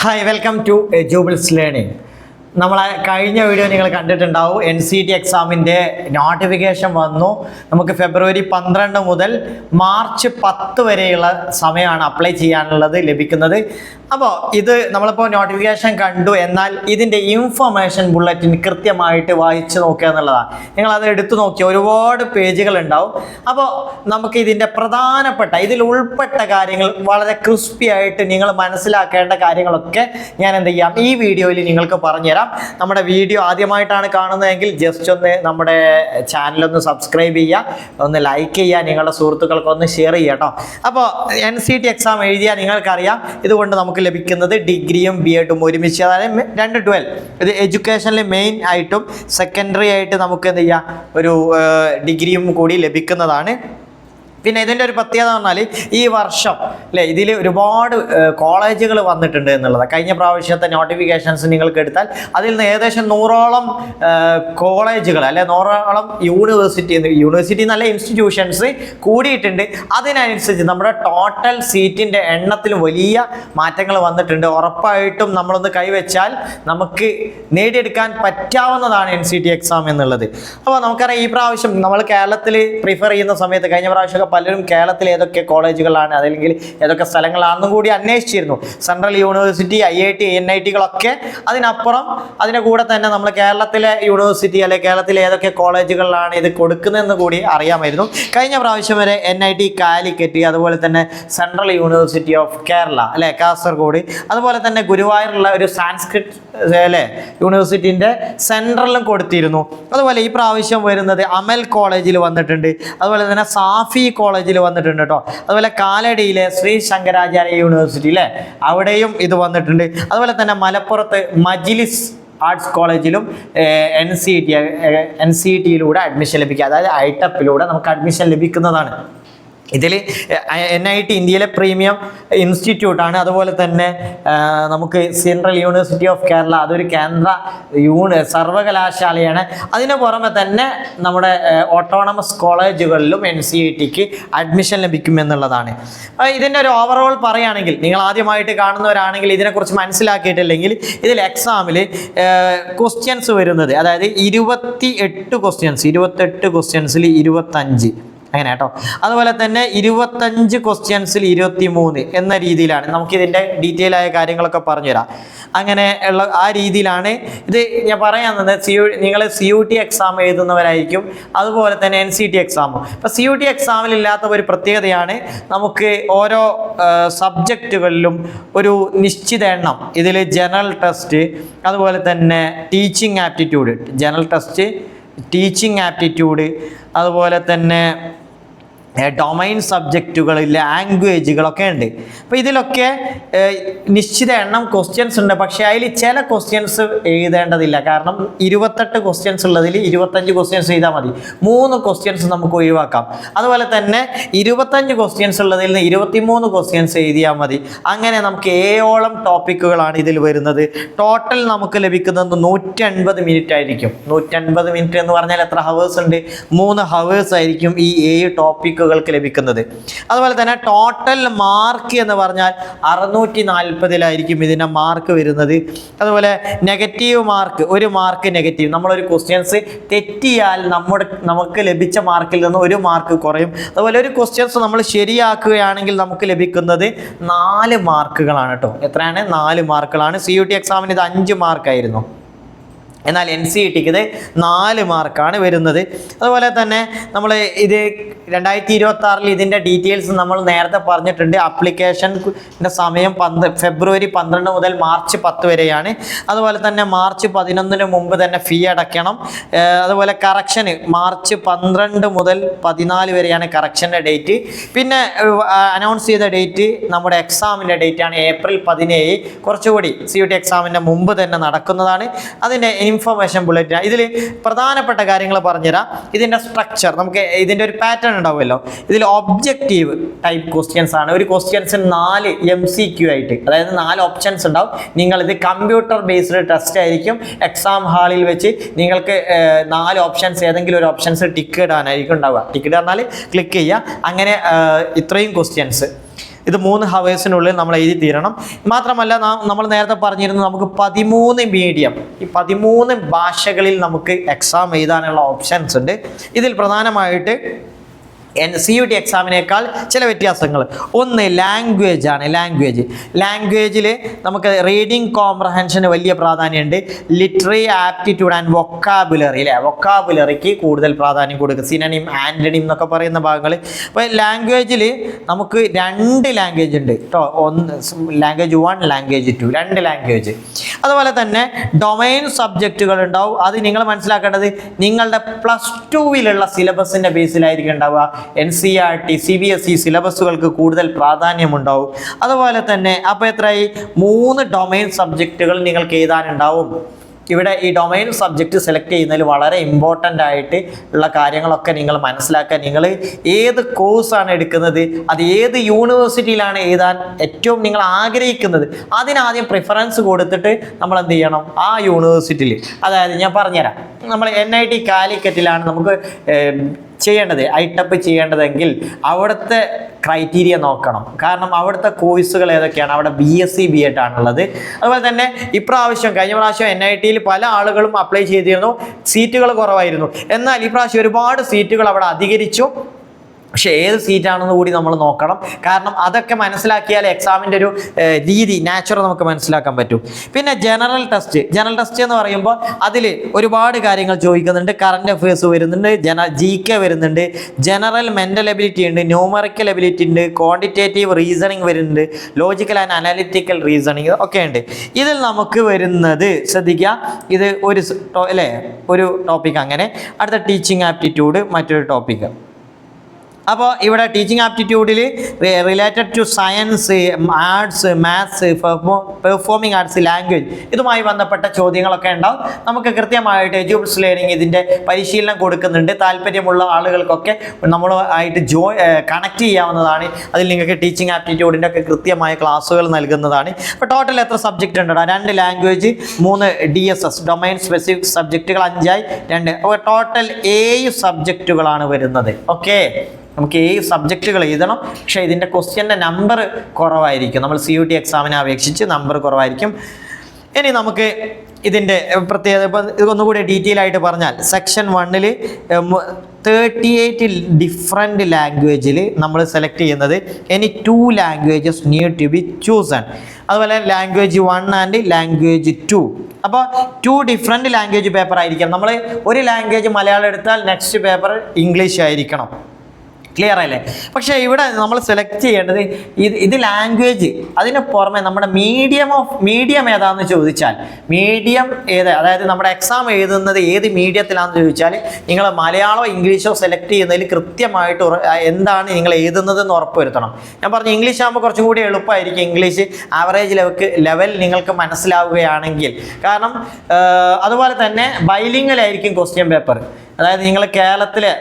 Hi, welcome to Jubil's Learning. നമ്മളെ കഴിഞ്ഞ video നിങ്ങൾ കണ്ടിട്ടുണ്ടാവും. NCT എക്സാമിൻ്റെ നോട്ടിഫിക്കേഷൻ വന്നു. നമുക്ക് ഫെബ്രുവരി 12 മുതൽ മാർച്ച് 10 വരെയുള്ള സമയമാണ് അപ്ലൈ ചെയ്യാനുള്ളത് ലഭിക്കുന്നത്. അപ്പോൾ ഇത് നമ്മളിപ്പോൾ നോട്ടിഫിക്കേഷൻ കണ്ടു, എന്നാൽ ഇതിൻ്റെ ഇൻഫർമേഷൻ ബുള്ളറ്റിൻ കൃത്യമായിട്ട് വായിച്ച് നോക്കുക എന്നുള്ളതാണ്. നിങ്ങളത് എടുത്തു നോക്കി ഒരുപാട് പേജുകൾ ഉണ്ടാവും. അപ്പോൾ നമുക്ക് ഇതിൻ്റെ പ്രധാനപ്പെട്ട ഇതിൽ ഉൾപ്പെട്ട കാര്യങ്ങൾ വളരെ ക്രിസ്പി ആയിട്ട് നിങ്ങൾ മനസ്സിലാക്കേണ്ട കാര്യങ്ങളൊക്കെ ഞാൻ എന്ത് ചെയ്യാം ഈ വീഡിയോയിൽ നിങ്ങൾക്ക് പറഞ്ഞുതരാം. നമ്മുടെ വീഡിയോ ആദ്യമായിട്ടാണ് കാണുന്നതെങ്കിൽ ജസ്റ്റ് ഒന്ന് നമ്മുടെ ചാനലൊന്ന് സബ്സ്ക്രൈബ് ചെയ്യുക, ഒന്ന് ലൈക്ക് ചെയ്യുക, നിങ്ങളുടെ സുഹൃത്തുക്കൾക്കൊന്ന് ഷെയർ ചെയ്യുക കേട്ടോ. അപ്പോൾ NCT എക്സാം എഴുതിയാൽ നിങ്ങൾക്കറിയാം ഇതുകൊണ്ട് നമുക്ക് ലഭിക്കുന്നത് ഡിഗ്രിയും BEdും ഒരുമിച്ച്, അതായത് 212. ഇത് എഡ്യൂക്കേഷനിൽ മെയിൻ ആയിട്ടും സെക്കൻഡറി ആയിട്ട് നമുക്ക് എന്ത് ചെയ്യാം ഒരു ഡിഗ്രിയും കൂടി ലഭിക്കുന്നതാണ്. പിന്നെ ഇതിൻ്റെ ഒരു പ്രത്യേകത പറഞ്ഞാൽ ഈ വർഷം അല്ലേ ഇതിൽ ഒരുപാട് കോളേജുകൾ വന്നിട്ടുണ്ട് എന്നുള്ളതാണ്. കഴിഞ്ഞ പ്രാവശ്യത്തെ നോട്ടിഫിക്കേഷൻസ് നിങ്ങൾക്ക് എടുത്താൽ അതിൽ നിന്ന് ഏകദേശം 100ഓളം കോളേജുകൾ അല്ലെ 100ഓളം യൂണിവേഴ്സിറ്റി നല്ല ഇൻസ്റ്റിറ്റ്യൂഷൻസ് കൂടിയിട്ടുണ്ട്. അതിനനുസരിച്ച് നമ്മുടെ ടോട്ടൽ സീറ്റിൻ്റെ എണ്ണത്തിൽ വലിയ മാറ്റങ്ങൾ വന്നിട്ടുണ്ട്. ഉറപ്പായിട്ടും നമ്മളൊന്ന് കൈവച്ചാൽ നമുക്ക് നേടിയെടുക്കാൻ പറ്റാവുന്നതാണ് NCT എക്സാം എന്നുള്ളത്. അപ്പോൾ നമുക്കറിയാം ഈ പ്രാവശ്യം നമ്മൾ കേരളത്തിൽ പ്രിഫർ ചെയ്യുന്ന സമയത്ത് കഴിഞ്ഞ പ്രാവശ്യം പലരും കേരളത്തിൽ ഏതൊക്കെ കോളേജുകളാണ് അതല്ലെങ്കിൽ ഏതൊക്കെ സ്ഥലങ്ങളാണെന്നും കൂടി അന്വേഷിച്ചിരുന്നു. സെൻട്രൽ യൂണിവേഴ്സിറ്റി, IIT, NITകളൊക്കെ. അതിനപ്പുറം അതിൻ്റെ കൂടെ തന്നെ നമ്മൾ കേരളത്തിലെ യൂണിവേഴ്സിറ്റി അല്ലെങ്കിൽ കേരളത്തിലെ ഏതൊക്കെ കോളേജുകളിലാണ് ഇത് കൊടുക്കുന്നതെന്ന് കൂടി അറിയാമായിരുന്നു. കഴിഞ്ഞ പ്രാവശ്യം വരെ NIT കാലിക്കറ്റ്, അതുപോലെ തന്നെ സെൻട്രൽ യൂണിവേഴ്സിറ്റി ഓഫ് കേരള അല്ലെ കാസർഗോഡ്, അതുപോലെ തന്നെ ഗുരുവായൂരുള്ള ഒരു സാൻസ്ക്രിറ്റ് അല്ലേ യൂണിവേഴ്സിറ്റിൻ്റെ സെൻട്രലിലും കൊടുത്തിരുന്നു. അതുപോലെ ഈ പ്രാവശ്യം വരുന്നത് അമൽ കോളേജിൽ വന്നിട്ടുണ്ട്, അതുപോലെ തന്നെ സാഫി കോളേജിൽ വന്നിട്ടുണ്ട് കേട്ടോ. അതുപോലെ കാലടിയിലെ ശ്രീ ശങ്കരാചാര്യ യൂണിവേഴ്സിറ്റി അല്ലേ അവിടെയും ഇത് വന്നിട്ടുണ്ട്. അതുപോലെ തന്നെ മലപ്പുറത്ത് മജ്ലിസ് ആർട്സ് കോളേജിലും NCTയിലൂടെ അഡ്മിഷൻ ലഭിക്കുക, അതായത് ITEPലൂടെ നമുക്ക് അഡ്മിഷൻ ലഭിക്കുന്നതാണ്. ഇതിൽ NIT ഇന്ത്യയിലെ പ്രീമിയം ഇൻസ്റ്റിറ്റ്യൂട്ടാണ്. അതുപോലെ തന്നെ നമുക്ക് സെൻട്രൽ യൂണിവേഴ്സിറ്റി ഓഫ് കേരള അതൊരു കേന്ദ്ര സർവകലാശാലയാണ്. അതിന് പുറമെ തന്നെ നമ്മുടെ ഓട്ടോണമസ് കോളേജുകളിലും NCTക്ക് അഡ്മിഷൻ ലഭിക്കുമെന്നുള്ളതാണ്. ഇതിൻ്റെ ഒരു ഓവറോൾ പറയുകയാണെങ്കിൽ നിങ്ങൾ ആദ്യമായിട്ട് കാണുന്നവരാണെങ്കിൽ ഇതിനെക്കുറിച്ച് മനസ്സിലാക്കിയിട്ടില്ലെങ്കിൽ ഇതിൽ എക്സാമിൽ ക്വസ്റ്റ്യൻസ് വരുന്നത്, അതായത് 28 ക്വസ്റ്റ്യൻസിൽ 25 അങ്ങനെ കേട്ടോ. അതുപോലെ തന്നെ 25 ക്വസ്റ്റ്യൻസിൽ 23 എന്ന രീതിയിലാണ്. നമുക്കിതിൻ്റെ ഡീറ്റെയിൽ ആയ കാര്യങ്ങളൊക്കെ പറഞ്ഞുതരാം. അങ്ങനെ ഉള്ള ആ രീതിയിലാണ് ഇത് ഞാൻ പറയാവുന്നത്. നിങ്ങൾ CUT എക്സാം എഴുതുന്നവരായിരിക്കും, അതുപോലെ തന്നെ NCT എക്സാമും. ഇപ്പോൾ CUT എക്സാമിൽ ഇല്ലാത്ത ഒരു പ്രത്യേകതയാണ് നമുക്ക് ഓരോ സബ്ജക്റ്റുകളിലും ഒരു നിശ്ചിത എണ്ണം. ഇതിൽ ജനറൽ ടെസ്റ്റ്, അതുപോലെ തന്നെ teaching aptitude, general test, teaching aptitude, അതുപോലെ തന്നെ ഡൊമൈൻ സബ്ജക്റ്റുകൾ, ലാംഗ്വേജുകളൊക്കെ ഉണ്ട്. അപ്പോൾ ഇതിലൊക്കെ നിശ്ചിത എണ്ണം ക്വസ്റ്റ്യൻസ് ഉണ്ട്. പക്ഷേ അതിൽ ചില ക്വസ്റ്റ്യൻസ് എഴുതേണ്ടതില്ല. കാരണം 28 ക്വസ്റ്റ്യൻസ് ഉള്ളതിൽ 25 ക്വസ്റ്റ്യൻസ് എഴുതാൽ മതി, 3 ക്വസ്റ്റ്യൻസ് നമുക്ക് ഒഴിവാക്കാം. അതുപോലെ തന്നെ 25 ക്വസ്റ്റ്യൻസ് ഉള്ളതിൽ നിന്ന് 23 ക്വസ്റ്റ്യൻസ് എഴുതിയാൽ മതി. അങ്ങനെ നമുക്ക് 7ഓളം ടോപ്പിക്കുകളാണ് ഇതിൽ വരുന്നത്. ടോട്ടൽ നമുക്ക് ലഭിക്കുന്നത് 150 മിനിറ്റ് ആയിരിക്കും. 150 മിനിറ്റ് എന്ന് പറഞ്ഞാൽ എത്ര ഹവേഴ്സ് ഉണ്ട്? 3 ഹവേഴ്സ് ആയിരിക്കും ഈ 7 ടോപ്പിക്കുകൾ ലഭിക്കുന്നത്. അതുപോലെ തന്നെ ടോട്ടൽ മാർക്ക് എന്ന് പറഞ്ഞാൽ 640 ഇതിൻ്റെ മാർക്ക് വരുന്നത്. അതുപോലെ നെഗറ്റീവ് മാർക്ക്, 1 മാർക്ക് നെഗറ്റീവ്. നമ്മളൊരു ക്വസ്റ്റ്യൻസ് തെറ്റിയാൽ നമുക്ക് ലഭിച്ച മാർക്കിൽ നിന്ന് 1 മാർക്ക് കുറയും. അതുപോലെ ഒരു ക്വസ്റ്റ്യൻസ് നമ്മൾ ശരിയാക്കുകയാണെങ്കിൽ നമുക്ക് ലഭിക്കുന്നത് 4 മാർക്കുകളാണ് കേട്ടോ. എത്രയാണ്? 4 മാർക്കുകളാണ്. CUT എക്സാമിന് ഇത് 5 മാർക്കായിരുന്നു, എന്നാൽ NCTക്ക് ഇത് 4 മാർക്കാണ് വരുന്നത്. അതുപോലെ തന്നെ നമ്മൾ ഇത് 2026 ഇതിൻ്റെ ഡീറ്റെയിൽസ് നമ്മൾ നേരത്തെ പറഞ്ഞിട്ടുണ്ട്. ആപ്ലിക്കേഷൻ്റെ സമയം ഫെബ്രുവരി 12 മുതൽ മാർച്ച് 10 വരെയാണ്. അതുപോലെ തന്നെ മാർച്ച് 11 മുമ്പ് തന്നെ ഫീ അടയ്ക്കണം. അതുപോലെ കറക്ഷന് മാർച്ച് 12 മുതൽ 14 വരെയാണ് കറക്ഷൻ്റെ ഡേറ്റ്. പിന്നെ അനൗൺസ് ചെയ്ത ഡേറ്റ് നമ്മുടെ എക്സാമിൻ്റെ ഡേറ്റാണ് ഏപ്രിൽ 17. കുറച്ചുകൂടി CUT എക്സാമിൻ്റെ മുമ്പ് തന്നെ നടക്കുന്നതാണ്. അതിൻ്റെ ഇൻഫർമേഷൻ ബുള്ളറ്റിൻ ഇതിൽ പ്രധാനപ്പെട്ട കാര്യങ്ങൾ പറഞ്ഞുതരാം. ഇതിൻ്റെ സ്ട്രക്ചർ, നമുക്ക് ഇതിൻ്റെ ഒരു പാറ്റേൺ ഉണ്ടാവുമല്ലോ. ഇതിൽ ഒബ്ജക്റ്റീവ് ടൈപ്പ് ക്വസ്റ്റ്യൻസ് ആണ്. ഒരു ക്വസ്റ്റ്യൻസിന് 4 MCQ ആയിട്ട്, അതായത് 4 ഓപ്ഷൻസ് ഉണ്ടാവും. നിങ്ങളിത് കമ്പ്യൂട്ടർ ബേസ്ഡ് ടെസ്റ്റ് ആയിരിക്കും. എക്സാം ഹാളിൽ വെച്ച് നിങ്ങൾക്ക് 4 ഓപ്ഷൻസ് ഏതെങ്കിലും ഒരു ഓപ്ഷൻസ് ടിക്ക് ഇടാനായിരിക്കും ഉണ്ടാവുക. ടിക്ക് ഇടാന്നാൽ ക്ലിക്ക് ചെയ്യുക. അങ്ങനെ ഇത്രയും ക്വസ്റ്റ്യൻസ് ഇത് 3 ഹവേഴ്സിനുള്ളിൽ നമ്മൾ എഴുതി തീരണം. മാത്രമല്ല നമ്മൾ നേരത്തെ പറഞ്ഞിരുന്നു നമുക്ക് 13 മീഡിയം, ഈ 13 ഭാഷകളിൽ നമുക്ക് എക്സാം എഴുതാനുള്ള ഓപ്ഷൻസ് ഉണ്ട്. ഇതിൽ പ്രധാനമായിട്ട് CUT എക്സാമിനേക്കാൾ ചില വ്യത്യാസങ്ങൾ. ഒന്ന് ലാംഗ്വേജ് ആണ്. ലാംഗ്വേജിൽ നമുക്ക് റീഡിങ് കോംപ്രഹെൻഷന് വലിയ പ്രാധാന്യമുണ്ട്. ലിറ്റററി ആപ്റ്റിറ്റ്യൂഡ് ആൻഡ് വൊക്കാബുലറി, അല്ലേ, വൊക്കാബുലറിക്ക് കൂടുതൽ പ്രാധാന്യം കൊടുക്കുക. സിനണിം, ആൻറ്റണിം എന്നൊക്കെ പറയുന്ന ഭാഗങ്ങൾ. അപ്പോൾ ലാംഗ്വേജിൽ നമുക്ക് 2 ലാംഗ്വേജ് ഉണ്ട് കേട്ടോ. Language 1, language 2, 2 language. അതുപോലെ തന്നെ ഡൊമൈൻ സബ്ജക്റ്റുകൾ ഉണ്ടാവും. അത് നിങ്ങൾ മനസ്സിലാക്കേണ്ടത് നിങ്ങളുടെ +2 സിലബസിൻ്റെ ബേസിലായിരിക്കും ഉണ്ടാവുക. NCERT, CBSE സിലബസുകൾക്ക് കൂടുതൽ പ്രാധാന്യമുണ്ടാവും. അതുപോലെ തന്നെ അപ്പോൾ എത്രയായി? 3 ഡൊമൈൻ സബ്ജക്റ്റുകൾ നിങ്ങൾക്ക് എഴുതാനുണ്ടാവും. ഇവിടെ ഈ ഡൊമൈൻ സബ്ജക്റ്റ് സെലക്ട് ചെയ്യുന്നതിൽ വളരെ ഇമ്പോർട്ടൻ്റ് ആയിട്ട് ഉള്ള കാര്യങ്ങളൊക്കെ നിങ്ങൾ മനസ്സിലാക്കുക. നിങ്ങൾ ഏത് കോഴ്സാണ് എടുക്കുന്നത്, അത് ഏത് യൂണിവേഴ്സിറ്റിയിലാണ് എഴുതാൻ ഏറ്റവും നിങ്ങൾ ആഗ്രഹിക്കുന്നത്, അതിനാദ്യം പ്രിഫറൻസ് കൊടുത്തിട്ട് നമ്മൾ എന്ത് ചെയ്യണം? ആ യൂണിവേഴ്സിറ്റിയിൽ, അതായത് ഞാൻ പറഞ്ഞുതരാം, നമ്മൾ NIT കാലിക്കറ്റിലാണ് നമുക്ക് ചെയ്യേണ്ടത്, ITEP ചെയ്യേണ്ടതെങ്കിൽ അവിടുത്തെ ക്രൈറ്റീരിയ നോക്കണം. കാരണം അവിടുത്തെ കോഴ്സുകൾ ഏതൊക്കെയാണ്? അവിടെ BSc B.Ed ആണുള്ളത്. അതുപോലെ തന്നെ കഴിഞ്ഞ പ്രാവശ്യം NIT പല ആളുകളും അപ്ലൈ ചെയ്തിരുന്നു, സീറ്റുകൾ കുറവായിരുന്നു. എന്നാൽ ഈ പ്രാവശ്യം ഒരുപാട് സീറ്റുകൾ അവിടെ അധികരിച്ചു. പക്ഷേ ഏത് സീറ്റാണെന്ന് കൂടി നമ്മൾ നോക്കണം. കാരണം അതൊക്കെ മനസ്സിലാക്കിയാൽ എക്സാമിൻ്റെ ഒരു രീതി, നാച്ചുറൽ നമുക്ക് മനസ്സിലാക്കാൻ പറ്റും. പിന്നെ ജനറൽ ടെസ്റ്റ് എന്ന് പറയുമ്പോൾ അതിൽ ഒരുപാട് കാര്യങ്ങൾ ചോദിക്കുന്നുണ്ട്. കറണ്ട് അഫയേഴ്സ് വരുന്നുണ്ട്, GK വരുന്നുണ്ട്, ജനറൽ മെൻ്റൽ എബിലിറ്റി ഉണ്ട്, ന്യൂമറിക്കൽ എബിലിറ്റി ഉണ്ട്, ക്വാണ്ടിറ്റേറ്റീവ് റീസണിങ് വരുന്നുണ്ട്, ലോജിക്കൽ ആൻഡ് അനാലിറ്റിക്കൽ റീസണിങ് ഒക്കെ ഉണ്ട്. ഇതിൽ നമുക്ക് വരുന്നത് ശ്രദ്ധിക്കുക, ഇത് ഒരു ടോപ്പിക്. അങ്ങനെ അടുത്ത ടീച്ചിങ് ആപ്റ്റിറ്റ്യൂഡ് മറ്റൊരു ടോപ്പിക്ക്. അപ്പോൾ ഇവിടെ ടീച്ചിങ് ആപ്റ്റിറ്റ്യൂഡിൽ related to science, arts, maths, performing arts, language, ഇതുമായി ബന്ധപ്പെട്ട ചോദ്യങ്ങളൊക്കെ ഉണ്ടാവും. നമുക്ക് കൃത്യമായിട്ട് എഡ്യൂബിൾസ് ലേണിംഗ് ഇതിൻ്റെ പരിശീലനം കൊടുക്കുന്നുണ്ട്. താല്പര്യമുള്ള ആളുകൾക്കൊക്കെ നമ്മളുമായിട്ട് കണക്ട് ചെയ്യാവുന്നതാണ്. അതിൽ നിങ്ങൾക്ക് ടീച്ചിങ് ആപ്റ്റിറ്റ്യൂഡിൻ്റെ ഒക്കെ കൃത്യമായ ക്ലാസ്സുകൾ നൽകുന്നതാണ്. അപ്പോൾ ടോട്ടൽ എത്ര സബ്ജക്റ്റ് ഉണ്ട്? 2 ലാംഗ്വേജ്, 3 DSS ഡൊമൈൻ സ്പെസിഫിക് സബ്ജക്റ്റുകൾ, 5 2. അപ്പോൾ ടോട്ടൽ 7 സബ്ജക്റ്റുകളാണ് വരുന്നത്. ഓക്കെ, നമുക്ക് 7 സബ്ജക്റ്റുകൾ എഴുതണം. പക്ഷേ ഇതിൻ്റെ ക്വസ്റ്റ്യൻ്റെ നമ്പർ കുറവായിരിക്കും. നമ്മൾ CUT എക്സാമിനെ അപേക്ഷിച്ച് നമ്പർ കുറവായിരിക്കും. ഇനി നമുക്ക് ഇതിൻ്റെ പ്രത്യേകത ഇതൊന്നുകൂടി ഡീറ്റെയിൽ ആയിട്ട് പറഞ്ഞാൽ, സെക്ഷൻ 1 38 ഡിഫറെൻറ്റ് ലാംഗ്വേജിൽ നമ്മൾ സെലക്ട് ചെയ്യുന്നത്. ഇനി 2 languages need to be chosen. അതുപോലെ ലാംഗ്വേജ് 1 ആൻഡ് ലാംഗ്വേജ് 2. അപ്പോൾ 2 ഡിഫറെൻറ്റ് ലാംഗ്വേജ് പേപ്പർ ആയിരിക്കണം. നമ്മൾ ഒരു ലാംഗ്വേജ് മലയാളം എടുത്താൽ നെക്സ്റ്റ് പേപ്പർ ഇംഗ്ലീഷ് ആയിരിക്കണം. ക്ലിയർ അല്ലേ? പക്ഷേ ഇവിടെ നമ്മൾ സെലക്ട് ചെയ്യേണ്ടത് ഇത് ലാംഗ്വേജ്, അതിന് പുറമെ നമ്മുടെ മീഡിയം ഏതാണെന്ന് ചോദിച്ചാൽ, മീഡിയം അതായത് നമ്മുടെ എക്സാം എഴുതുന്നത് ഏത് മീഡിയത്തിലാണെന്ന് ചോദിച്ചാൽ നിങ്ങൾ മലയാളമോ ഇംഗ്ലീഷോ സെലക്ട് ചെയ്യുന്നതിൽ കൃത്യമായിട്ട് എന്താണ് നിങ്ങൾ എഴുതുന്നതെന്ന് ഉറപ്പുവരുത്തണം. ഞാൻ പറഞ്ഞു ഇംഗ്ലീഷ് ആകുമ്പോൾ കുറച്ചും കൂടി എളുപ്പമായിരിക്കും. ഇംഗ്ലീഷ് ആവറേജ് ലെവൽ നിങ്ങൾക്ക് മനസ്സിലാവുകയാണെങ്കിൽ. കാരണം അതുപോലെ തന്നെ ബൈലിംഗലായിരിക്കും ക്വസ്റ്റ്യൻ പേപ്പർ. അതായത് നിങ്ങൾ കേരളത്തിലെ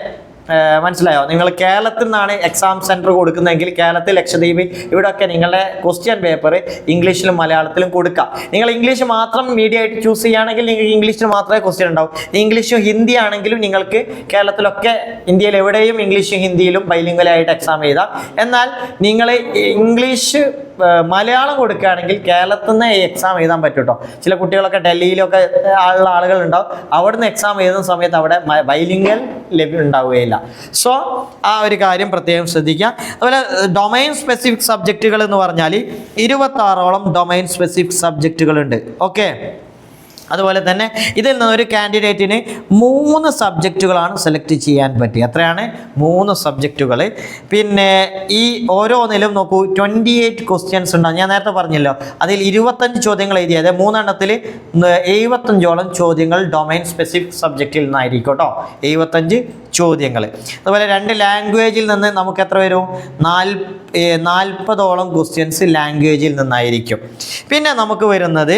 മനസ്സിലായോ, നിങ്ങൾ കേരളത്തിൽ നിന്നാണ് എക്സാം സെൻറ്റർ കൊടുക്കുന്നതെങ്കിൽ കേരളത്തിൽ, ലക്ഷദ്വീപ്, ഇവിടെയൊക്കെ നിങ്ങളുടെ ക്വസ്റ്റ്യൻ പേപ്പർ ഇംഗ്ലീഷിലും മലയാളത്തിലും കൊടുക്കാം. നിങ്ങൾ ഇംഗ്ലീഷ് മാത്രം മീഡിയം ആയിട്ട് ചൂസ് ചെയ്യുകയാണെങ്കിൽ നിങ്ങൾക്ക് ഇംഗ്ലീഷിൽ മാത്രമേ ക്വസ്റ്റ്യൻ ഉണ്ടാവും. ഇംഗ്ലീഷും ഹിന്ദി ആണെങ്കിലും നിങ്ങൾക്ക് കേരളത്തിലൊക്കെ, ഇന്ത്യയിൽ എവിടെയും ഇംഗ്ലീഷും ഹിന്ദിയിലും ബൈലിംഗലായിട്ട് എക്സാം എഴുതാം. എന്നാൽ നിങ്ങൾ ഇംഗ്ലീഷ് മലയാളം കൊടുക്കുകയാണെങ്കിൽ കേരളത്തിൽ നിന്ന് എക്സാം എഴുതാൻ പറ്റും കേട്ടോ. ചില കുട്ടികളൊക്കെ ഡൽഹിയിലൊക്കെ ഉള്ള ആളുകളുണ്ടാവും, അവിടുന്ന് എക്സാം എഴുതുന്ന സമയത്ത് അവിടെ ബൈലിംഗൽ ഉണ്ടാവുകയില്ല. സോ ആ ഒരു കാര്യം പ്രത്യേകം ശ്രദ്ധിക്കുക. അതുപോലെ ഡൊമൈൻ സ്പെസിഫിക് സബ്ജക്റ്റുകൾ എന്ന് പറഞ്ഞാൽ 26ഓളം ഡൊമൈൻ സ്പെസിഫിക് സബ്ജക്റ്റുകളുണ്ട്. ഓക്കെ, അതുപോലെ തന്നെ ഇതിൽ നിന്നൊരു കാൻഡിഡേറ്റിന് 3 സബ്ജക്റ്റുകളാണ് സെലക്ട് ചെയ്യാൻ പറ്റുക. എത്രയാണ്? 3 സബ്ജക്റ്റുകൾ. പിന്നെ ഈ ഓരോന്നിലും നോക്കൂ 28 ക്വസ്റ്റ്യൻസ് ഉണ്ടാകും. ഞാൻ നേരത്തെ പറഞ്ഞല്ലോ, അതിൽ 25 ചോദ്യങ്ങൾ എഴുതിയത് 3 എണ്ണത്തിൽ 75ഓളം ചോദ്യങ്ങൾ ഡൊമൈൻ സ്പെസിഫിക് സബ്ജക്റ്റിൽ നിന്നായിരിക്കും കേട്ടോ. 75 ചോദ്യങ്ങൾ. അതുപോലെ 2 ലാംഗ്വേജിൽ നിന്ന് നമുക്ക് എത്ര വരും? 40ഓളം ക്വസ്റ്റ്യൻസ് ലാംഗ്വേജിൽ നിന്നായിരിക്കും. പിന്നെ നമുക്ക് വരുന്നത്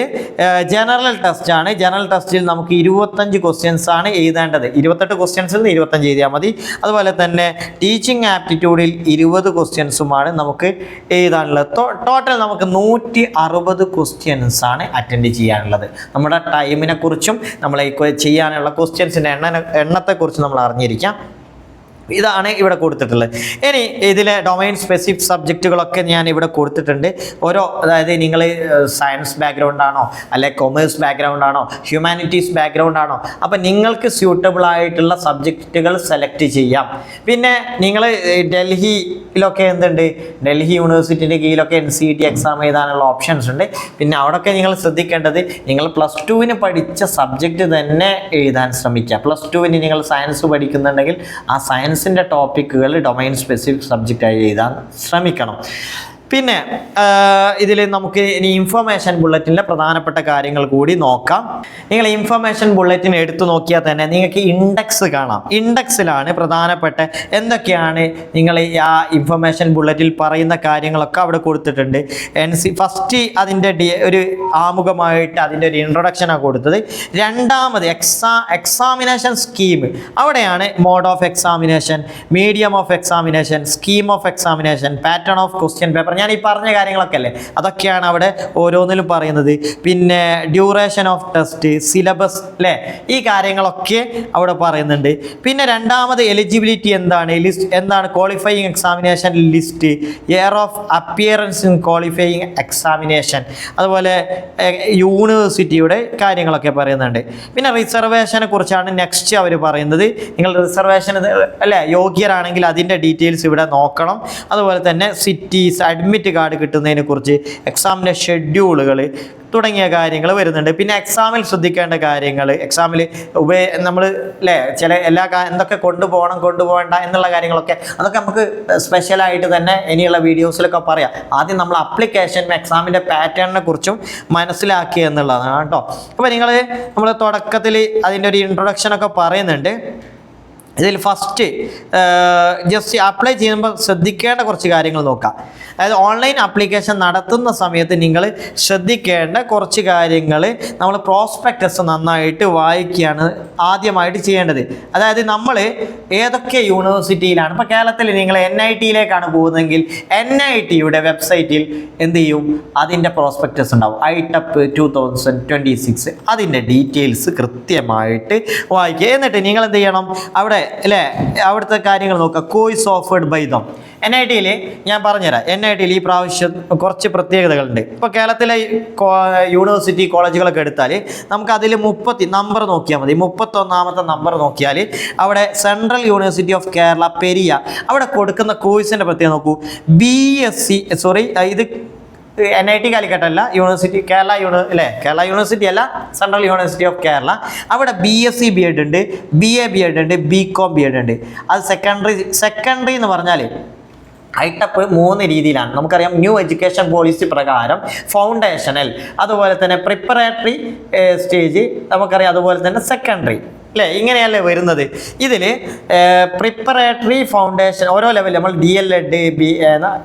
ജനറൽ ടെസ്റ്റ് ആണ്. ജനറൽ ടെസ്റ്റിൽ നമുക്ക് 25 ക്വസ്റ്റ്യൻസ് ആണ് എഴുതേണ്ടത്. 28 ക്വസ്റ്റ്യൻസിൽ നിന്ന് 25 എഴുതിയാൽ മതി. അതുപോലെ തന്നെ ടീച്ചിങ് ആപ്റ്റിറ്റ്യൂഡിൽ 20 ക്വസ്റ്റ്യൻസുമാണ് നമുക്ക് എഴുതാനുള്ളത്. ടോട്ടൽ നമുക്ക് 160 ക്വസ്റ്റ്യൻസ് ആണ് അറ്റൻഡ് ചെയ്യാനുള്ളത്. നമ്മുടെ ടൈമിനെ കുറിച്ചും നമ്മൾ ചെയ്യാനുള്ള ക്വസ്റ്റ്യൻസിൻ്റെ എണ്ണത്തെക്കുറിച്ചും നമ്മൾ അറിഞ്ഞിരിക്കാം. ഇതാണ് ഇവിടെ കൊടുത്തിട്ടുള്ളത്. ഇനി ഇതിലെ ഡൊമൈൻ സ്പെസിഫിക് സബ്ജക്റ്റുകളൊക്കെ ഞാൻ ഇവിടെ കൊടുത്തിട്ടുണ്ട്. അതായത് നിങ്ങൾ സയൻസ് ബാക്ക്ഗ്രൗണ്ട് ആണോ, അല്ലെ കൊമേഴ്സ് ബാക്ക്ഗ്രൗണ്ട് ആണോ, ഹ്യൂമാനിറ്റീസ് ബാക്ക്ഗ്രൗണ്ട് ആണോ, അപ്പം നിങ്ങൾക്ക് സ്യൂട്ടബിൾ ആയിട്ടുള്ള സബ്ജക്റ്റുകൾ സെലക്ട് ചെയ്യാം. പിന്നെ നിങ്ങൾ ഡൽഹിയിലൊക്കെ എന്തുണ്ട്, ഡൽഹി യൂണിവേഴ്സിറ്റിൻ്റെ കീഴിലൊക്കെ NCERT എക്സാം എഴുതാനുള്ള ഓപ്ഷൻസ് ഉണ്ട്. പിന്നെ അവിടെയൊക്കെ നിങ്ങൾ ശ്രദ്ധിക്കേണ്ടത്, നിങ്ങൾ +2 പഠിച്ച സബ്ജക്റ്റ് തന്നെ എഴുതാൻ ശ്രമിക്കുക. +2 നിങ്ങൾ സയൻസ് പഠിക്കുന്നുണ്ടെങ്കിൽ ആ സയൻസിൻ്റെ ടോപ്പിക്കുകൾ ഡൊമൈൻ സ്പെസിഫിക് സബ്ജക്റ്റായി എഴുതാൻ ശ്രമിക്കണം. പിന്നെ ഇതിൽ നമുക്ക് ഇനി ഇൻഫർമേഷൻ ബുള്ളറ്റിൻ്റെ പ്രധാനപ്പെട്ട കാര്യങ്ങൾ കൂടി നോക്കാം. നിങ്ങൾ ഇൻഫർമേഷൻ ബുള്ളറ്റിൻ എടുത്തു നോക്കിയാൽ തന്നെ നിങ്ങൾക്ക് ഇൻഡെക്സ് കാണാം. ഇൻഡെക്സിലാണ് പ്രധാനപ്പെട്ട എന്തൊക്കെയാണ് നിങ്ങൾ ആ ഇൻഫർമേഷൻ ബുള്ളറ്റിൽ പറയുന്ന കാര്യങ്ങളൊക്കെ അവിടെ കൊടുത്തിട്ടുണ്ട്. ഫസ്റ്റ് അതിൻ്റെ ഒരു ആമുഖമായിട്ട് അതിൻ്റെ ഒരു ഇൻട്രൊഡക്ഷനാണ് കൊടുത്തത്. രണ്ടാമത് എക്സാമിനേഷൻ സ്കീം, അവിടെയാണ് mode of examination, medium of examination, scheme of examination, pattern of question paper, ഞാൻ ഈ പറഞ്ഞ കാര്യങ്ങളൊക്കെ അല്ലേ, അതൊക്കെയാണ് അവിടെ ഓരോന്നിലും പറയുന്നത്. പിന്നെ ഡ്യൂറേഷൻ ഓഫ് ടെസ്റ്റ്, സിലബസ് അല്ലേ, ഈ കാര്യങ്ങളൊക്കെ അവിടെ പറയുന്നുണ്ട്. പിന്നെ രണ്ടാമത് എലിജിബിലിറ്റി എന്താണ് qualifying examination list, year of appearance in qualifying examination, അതുപോലെ യൂണിവേഴ്സിറ്റിയുടെ കാര്യങ്ങളൊക്കെ പറയുന്നുണ്ട്. പിന്നെ റിസർവേഷനെ കുറിച്ചാണ് നെക്സ്റ്റ് അവർ പറയുന്നത്. നിങ്ങൾ റിസർവേഷൻ അല്ലേ യോഗ്യരാണെങ്കിൽ അതിൻ്റെ ഡീറ്റെയിൽസ് ഇവിടെ നോക്കണം. അതുപോലെ തന്നെ സിറ്റീസ്, അഡ്മിറ്റ് കാർഡ് കിട്ടുന്നതിനെ കുറിച്ച്, എക്സാമിൻ്റെ ഷെഡ്യൂളുകൾ തുടങ്ങിയ കാര്യങ്ങൾ വരുന്നുണ്ട്. പിന്നെ എക്സാമിൽ ശ്രദ്ധിക്കേണ്ട കാര്യങ്ങൾ, എക്സാമിൽ നമ്മൾ അല്ലേ എന്തൊക്കെ കൊണ്ടുപോകേണ്ട എന്നുള്ള കാര്യങ്ങളൊക്കെ അതൊക്കെ നമുക്ക് സ്പെഷ്യലായിട്ട് തന്നെ ഇനിയുള്ള വീഡിയോസിലൊക്കെ പറയാം. ആദ്യം നമ്മൾ അപ്ലിക്കേഷൻ എക്സാമിൻ്റെ പാറ്റേണിനെ കുറിച്ചും മനസ്സിലാക്കുക എന്നുള്ളതാണ് കേട്ടോ. അപ്പോൾ നമ്മൾ തുടക്കത്തിൽ അതിൻ്റെ ഒരു ഇൻട്രൊഡക്ഷനൊക്കെ പറയുന്നുണ്ട്. ഇതിൽ ഫസ്റ്റ് ജസ്റ്റ് അപ്ലൈ ചെയ്യുമ്പോൾ ശ്രദ്ധിക്കേണ്ട കുറച്ച് കാര്യങ്ങൾ നോക്കാം. അതായത് ഓൺലൈൻ ആപ്ലിക്കേഷൻ നടത്തുന്ന സമയത്ത് നിങ്ങൾ ശ്രദ്ധിക്കേണ്ട കുറച്ച് കാര്യങ്ങൾ, നമ്മൾ പ്രോസ്പെക്ടസ് നന്നായിട്ട് വായിക്കുകയാണ് ആദ്യമായിട്ട് ചെയ്യേണ്ടത്. അതായത് നമ്മൾ ഏതൊക്കെ യൂണിവേഴ്സിറ്റിയിലാണ്, ഇപ്പോൾ കേരളത്തിൽ നിങ്ങൾ NITയിലേക്കാണ് പോകുന്നതെങ്കിൽ NITയുടെ വെബ്സൈറ്റിൽ എന്ത് ചെയ്യും, അതിൻ്റെ പ്രോസ്പെക്ടസ് ഉണ്ടാവും. ITEP 2026 അതിൻ്റെ ഡീറ്റെയിൽസ് കൃത്യമായിട്ട് വായിക്കുക. എന്നിട്ട് നിങ്ങൾ എന്ത് ചെയ്യണം, അവിടുത്തെ കാര്യങ്ങൾ നോക്കുക. Course offered by them. NITയിൽ ഞാൻ പറഞ്ഞുതരാം. NITയിൽ ഈ പ്രാവശ്യം കുറച്ച് പ്രത്യേകതകളുണ്ട്. ഇപ്പോൾ കേരളത്തിലെ യൂണിവേഴ്സിറ്റി കോളേജുകളൊക്കെ എടുത്താൽ നമുക്ക് അതിൽ 30 നമ്പർ നോക്കിയാൽ മതി. 31ാമത്തെ നമ്പർ നോക്കിയാൽ അവിടെ central university of Kerala Periya, അവിടെ കൊടുക്കുന്ന കോഴ്സിൻ്റെ പ്രത്യേകത നോക്കൂ. ഇത് NIT കാലിക്കറ്റ് അല്ല, യൂണിവേഴ്സിറ്റി കേരള യൂണിവേഴ്സിറ്റി അല്ല, സെൻട്രൽ യൂണിവേഴ്സിറ്റി ഓഫ് കേരള. അവിടെ BSc BEd ഉണ്ട്, BA BEd ഉണ്ട്, BCom BEd ഉണ്ട്. അത് സെക്കൻഡറി എന്ന് പറഞ്ഞാൽ ITEP 3 രീതിയിലാണ്. നമുക്കറിയാം, ന്യൂ എഡ്യൂക്കേഷൻ പോളിസി പ്രകാരം ഫൗണ്ടേഷണൽ, അതുപോലെ തന്നെ പ്രിപ്പറേറ്ററി സ്റ്റേജ് നമുക്കറിയാം, അതുപോലെ തന്നെ സെക്കൻഡറി അല്ലേ, ഇങ്ങനെയല്ലേ വരുന്നത്. ഇതിൽ പ്രിപ്പറേറ്ററി ഫൗണ്ടേഷൻ ഓരോ ലെവലിൽ നമ്മൾ DLED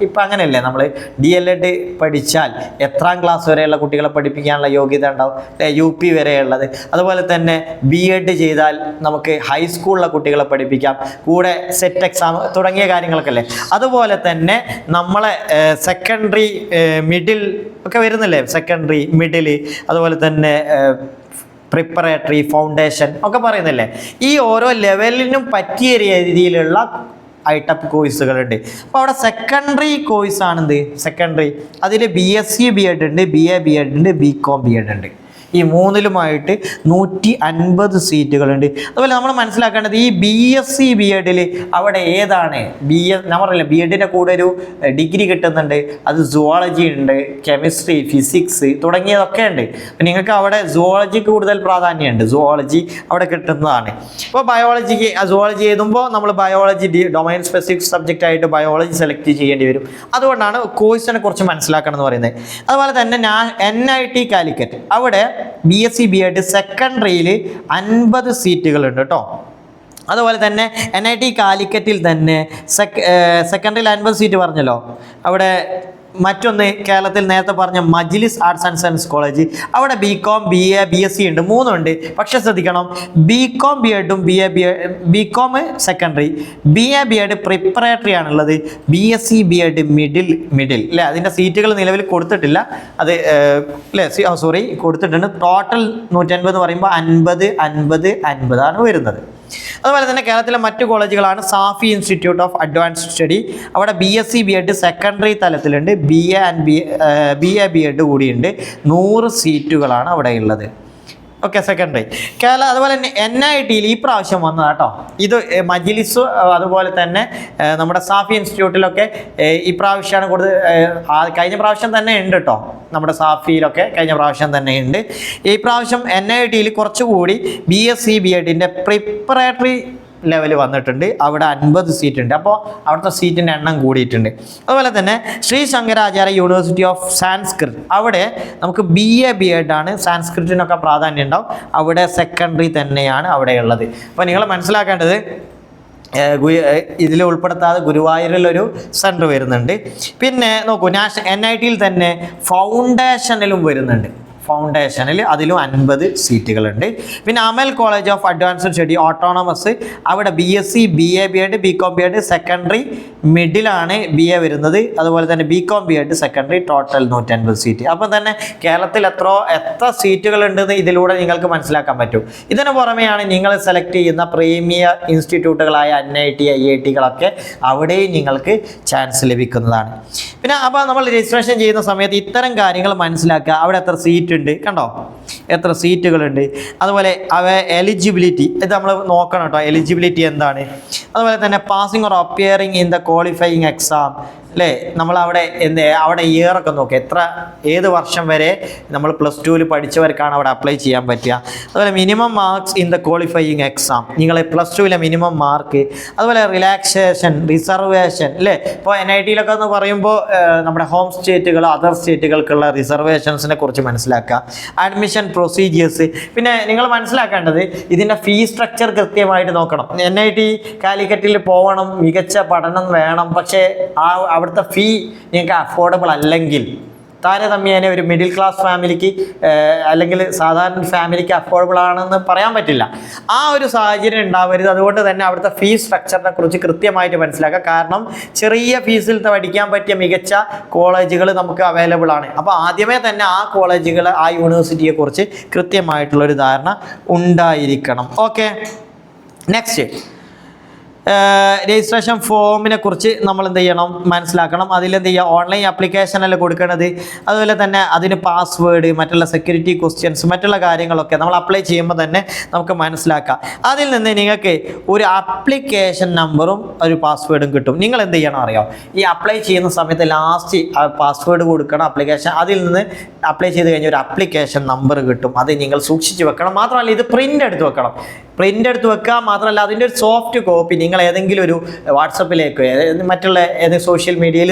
ഇപ്പം അങ്ങനെയല്ലേ, നമ്മൾ DLED പഠിച്ചാൽ എത്രാം ക്ലാസ് വരെയുള്ള കുട്ടികളെ പഠിപ്പിക്കാനുള്ള യോഗ്യത ഉണ്ടാവും, UP വരെയുള്ളത്. അതുപോലെ തന്നെ BEd ചെയ്താൽ നമുക്ക് ഹൈസ്കൂളിലെ കുട്ടികളെ പഠിപ്പിക്കാം, കൂടെ സെറ്റ് എക്സാം തുടങ്ങിയ കാര്യങ്ങളൊക്കെ അല്ലേ. അതുപോലെ തന്നെ നമ്മളെ സെക്കൻഡറി മിഡിൽ ഒക്കെ വരുന്നില്ലേ, സെക്കൻഡറി മിഡിൽ, അതുപോലെ തന്നെ പ്രിപ്പറേറ്ററി ഫൗണ്ടേഷൻ ഒക്കെ പറയുന്നില്ലേ. ഈ ഓരോ ലെവലിനും പറ്റിയ രീതിയിലുള്ള ITEP കോഴ്സുകളുണ്ട്. അപ്പോൾ അവിടെ സെക്കൻഡറി കോഴ്സാണെന്ത്, സെക്കൻഡറി അതിൽ BSc BEd ഉണ്ട്, BA BEd ഉണ്ട്, BCom BEd ഉണ്ട്. ഈ 3ലുമായിട്ട് 150 സീറ്റുകളുണ്ട്. അതുപോലെ നമ്മൾ മനസ്സിലാക്കേണ്ടത് ഈ BSc BEdൽ അവിടെ ഏതാണ് ഞാൻ പറഞ്ഞില്ല, BEdൻ്റെ കൂടെ ഒരു ഡിഗ്രി കിട്ടുന്നുണ്ട്. അത് സുവോളജി ഉണ്ട്, കെമിസ്ട്രി, ഫിസിക്സ് തുടങ്ങിയതൊക്കെ ഉണ്ട്. അപ്പം നിങ്ങൾക്ക് അവിടെ സുവോളജിക്ക് കൂടുതൽ പ്രാധാന്യമുണ്ട്, സുവോളജി അവിടെ കിട്ടുന്നതാണ്. ഇപ്പോൾ സുവോളജി എഴുതുമ്പോൾ നമ്മൾ ബയോളജി ഡൊമൈൻ സ്പെസിഫിക് സബ്ജക്റ്റ് ആയിട്ട് ബയോളജി സെലക്ട് ചെയ്യേണ്ടി വരും. അതുകൊണ്ടാണ് കോഴ്സിനെ കുറിച്ച് മനസ്സിലാക്കണം എന്ന് പറയുന്നത്. അതുപോലെ തന്നെ NIT കാലിക്കറ്റ് അവിടെ BSc BEd സെക്കൻഡറിയിൽ 50 സീറ്റുകളുണ്ട് കേട്ടോ. അതുപോലെ തന്നെ NIT കാലിക്കറ്റിൽ തന്നെ സെക്കൻഡറിയിൽ 50 സീറ്റ് പറഞ്ഞല്ലോ. അവിടെ മറ്റൊന്ന് കേരളത്തിൽ നേരത്തെ പറഞ്ഞ മജ്ലിസ് ആർട്സ് ആൻഡ് സയൻസ് കോളേജ്, അവിടെ BCom BA BSc ഉണ്ട്, 3 ഉണ്ട്. പക്ഷെ ശ്രദ്ധിക്കണം, BCom BEdും BCom secondary, BA BEd preparatory ആണുള്ളത്, BSc BEd മിഡിൽ അല്ലേ. അതിൻ്റെ സീറ്റുകൾ നിലവിൽ കൊടുത്തിട്ടില്ല, അത് അല്ലേ കൊടുത്തിട്ടുണ്ട്. ടോട്ടൽ 150 എന്ന് പറയുമ്പോൾ 50 ആണ് വരുന്നത്. അതുപോലെ തന്നെ കേരളത്തിലെ മറ്റു കോളേജുകളാണ് Safi institute of advanced study. അവിടെ BSc BEd സെക്കൻഡറി തലത്തിലുണ്ട്. BA BEd കൂടിയുണ്ട്. 100 സീറ്റുകളാണ് അവിടെ ഉള്ളത്. Okay, secondary Kerala. അതുപോലെ തന്നെ NITയിൽ ഈ പ്രാവശ്യം വന്നത് കേട്ടോ. ഇത് മജ്ലിസ് അതുപോലെ തന്നെ നമ്മുടെ സാഫി ഇൻസ്റ്റിറ്റ്യൂട്ടിലൊക്കെ ഈ പ്രാവശ്യമാണ് കൂടുതൽ. കഴിഞ്ഞ പ്രാവശ്യം തന്നെ ഉണ്ട് കേട്ടോ, നമ്മുടെ സാഫിയിലൊക്കെ കഴിഞ്ഞ പ്രാവശ്യം തന്നെ ഉണ്ട്. ഈ പ്രാവശ്യം NITയിൽ കുറച്ചുകൂടി BSc BEdൻ്റെ പ്രിപ്പറേറ്ററി ലെവൽ വന്നിട്ടുണ്ട്. അവിടെ 50 സീറ്റ് ഉണ്ട്. അപ്പോൾ അവിടുത്തെ സീറ്റിൻ്റെ എണ്ണം കൂടിയിട്ടുണ്ട്. അതുപോലെ തന്നെ ശ്രീ ശങ്കരാചാര്യ യൂണിവേഴ്സിറ്റി ഓഫ് സാൻസ്ക്രിറ്റ്, അവിടെ നമുക്ക് BA BEd ആണ്. സാൻസ്ക്രിറ്റിനൊക്കെ പ്രാധാന്യം ഉണ്ടാവും. അവിടെ സെക്കൻഡറി തന്നെയാണ് അവിടെയുള്ളത്. അപ്പോൾ നിങ്ങൾ മനസ്സിലാക്കേണ്ടത് ഇതിൽ ഉൾപ്പെടുത്താതെ ഗുരുവായൂരിലൊരു സെൻറ്റർ വരുന്നുണ്ട്. പിന്നെ നോക്കൂ, NITയിൽ തന്നെ ഫൗണ്ടേഷനിലും വരുന്നുണ്ട്. ഫൗണ്ടേഷനിൽ അതിലും 50 സീറ്റുകളുണ്ട്. പിന്നെ Amal college of advanced study autonomous, അവിടെ BSc BA BEd BCom BEd secondary മിഡിലാണ് BA വരുന്നത്. അതുപോലെ തന്നെ BCom BEd secondary total 150 seat. അപ്പം തന്നെ കേരളത്തിൽ എത്ര സീറ്റുകൾ ഉണ്ടെന്ന് ഇതിലൂടെ നിങ്ങൾക്ക് മനസ്സിലാക്കാൻ പറ്റും. ഇതിന് പുറമെയാണ് നിങ്ങൾ സെലക്ട് ചെയ്യുന്ന പ്രീമിയർ ഇൻസ്റ്റിറ്റ്യൂട്ടുകളായ NIT IITകളൊക്കെ അവിടെയും നിങ്ങൾക്ക് ചാൻസ് ലഭിക്കുന്നതാണ്. പിന്നെ അപ്പോൾ നമ്മൾ രജിസ്ട്രേഷൻ ചെയ്യുന്ന സമയത്ത് ഇത്തരം കാര്യങ്ങൾ മനസ്സിലാക്കുക. അവിടെ എത്ര സീറ്റ് ഉണ്ട്, കണ്ടോ, എത്ര സീറ്റുകളുണ്ട്. അതുപോലെ എലിജിബിലിറ്റി ഇത് നമ്മൾ നോക്കണം കേട്ടോ. എലിജിബിലിറ്റി എന്താണ്. അതുപോലെ തന്നെ passing or appearing in the qualifying exam അല്ലേ. നമ്മളവിടെ അവിടെ ഇയറൊക്കെ നോക്കുക, ഏത് വർഷം വരെ നമ്മൾ +2 പഠിച്ചവർക്കാണ് അവിടെ അപ്ലൈ ചെയ്യാൻ പറ്റുക. അതുപോലെ minimum marks in the qualifying exam, നിങ്ങൾ +2 മിനിമം മാർക്ക്. അതുപോലെ റിലാക്സേഷൻ, റിസർവേഷൻ അല്ലേ. ഇപ്പോൾ NITയിലൊക്കെ എന്ന് പറയുമ്പോൾ നമ്മുടെ ഹോം സ്റ്റേറ്റുകൾ, അതർ സ്റ്റേറ്റുകൾക്കുള്ള റിസർവേഷൻസിനെ കുറിച്ച് മനസ്സിലാക്കുക. Admission procedures. പിന്നെ നിങ്ങൾ മനസ്സിലാക്കേണ്ടത് ഇതിൻ്റെ ഫീസ് സ്ട്രക്ചർ കൃത്യമായിട്ട് നോക്കണം. NIT കാലിക്കറ്റിൽ പോകണം, മികച്ച പഠനം വേണം, പക്ഷേ അവിടുത്തെ ഫീ നിങ്ങൾക്ക് അഫോർഡബിൾ അല്ലെങ്കിൽ താരതമ്യേന ഒരു മിഡിൽ ക്ലാസ് ഫാമിലിക്ക് അല്ലെങ്കിൽ സാധാരണ ഫാമിലിക്ക് അഫോർഡബിൾ ആണെന്ന് പറയാൻ പറ്റില്ല. ആ ഒരു സാഹചര്യം ഉണ്ടാവരുത്. അതുകൊണ്ട് തന്നെ അവിടുത്തെ ഫീസ് സ്ട്രക്ചറിനെ കുറിച്ച് കൃത്യമായിട്ട് മനസ്സിലാക്കുക. കാരണം ചെറിയ ഫീസിൽ പഠിക്കാൻ പറ്റിയ മികച്ച കോളേജുകൾ നമുക്ക് അവൈലബിൾ ആണ്. അപ്പോൾ ആദ്യമേ തന്നെ ആ കോളേജുകൾ, ആ യൂണിവേഴ്സിറ്റിയെ കുറിച്ച് കൃത്യമായിട്ടുള്ളൊരു ധാരണ ഉണ്ടായിരിക്കണം. ഓക്കെ, നെക്സ്റ്റ് രജിസ്ട്രേഷൻ ഫോമിനെ കുറിച്ച് നമ്മൾ എന്ത് ചെയ്യണം, മനസ്സിലാക്കണം. അതിലെന്ത് ചെയ്യുക, ഓൺലൈൻ ആപ്ലിക്കേഷനല്ലേ കൊടുക്കുന്നത്. അതുപോലെ തന്നെ അതിന് പാസ്വേഡ്, മറ്റുള്ള സെക്യൂരിറ്റി ക്വസ്റ്റ്യൻസ്, മറ്റുള്ള കാര്യങ്ങളൊക്കെ നമ്മൾ അപ്ലൈ ചെയ്യുമ്പോൾ തന്നെ നമുക്ക് മനസ്സിലാക്കാം. അതിൽ നിന്ന് നിങ്ങൾക്ക് ഒരു ആപ്ലിക്കേഷൻ നമ്പറും ഒരു പാസ്വേഡും കിട്ടും. നിങ്ങൾ എന്ത് ചെയ്യണം അറിയാം, ഈ അപ്ലൈ ചെയ്യുന്ന സമയത്ത് ലാസ്റ്റ് പാസ്വേഡ് കൊടുക്കണം ആപ്ലിക്കേഷൻ. അതിൽ നിന്ന് അപ്ലൈ ചെയ്ത് കഴിഞ്ഞാൽ ഒരു ആപ്ലിക്കേഷൻ നമ്പർ കിട്ടും. അത് നിങ്ങൾ സൂക്ഷിച്ച് വെക്കണം. മാത്രമല്ല ഇത് പ്രിൻ്റ് എടുത്ത് വെക്കണം. പ്രിൻ്റ് എടുത്ത് വെക്കുക മാത്രമല്ല അതിൻ്റെ ഒരു സോഫ്റ്റ് കോപ്പി നിങ്ങൾ ഏതെങ്കിലും ഒരു വാട്സപ്പിലേക്കോ മറ്റുള്ള ഏതെങ്കിലും സോഷ്യൽ മീഡിയയിൽ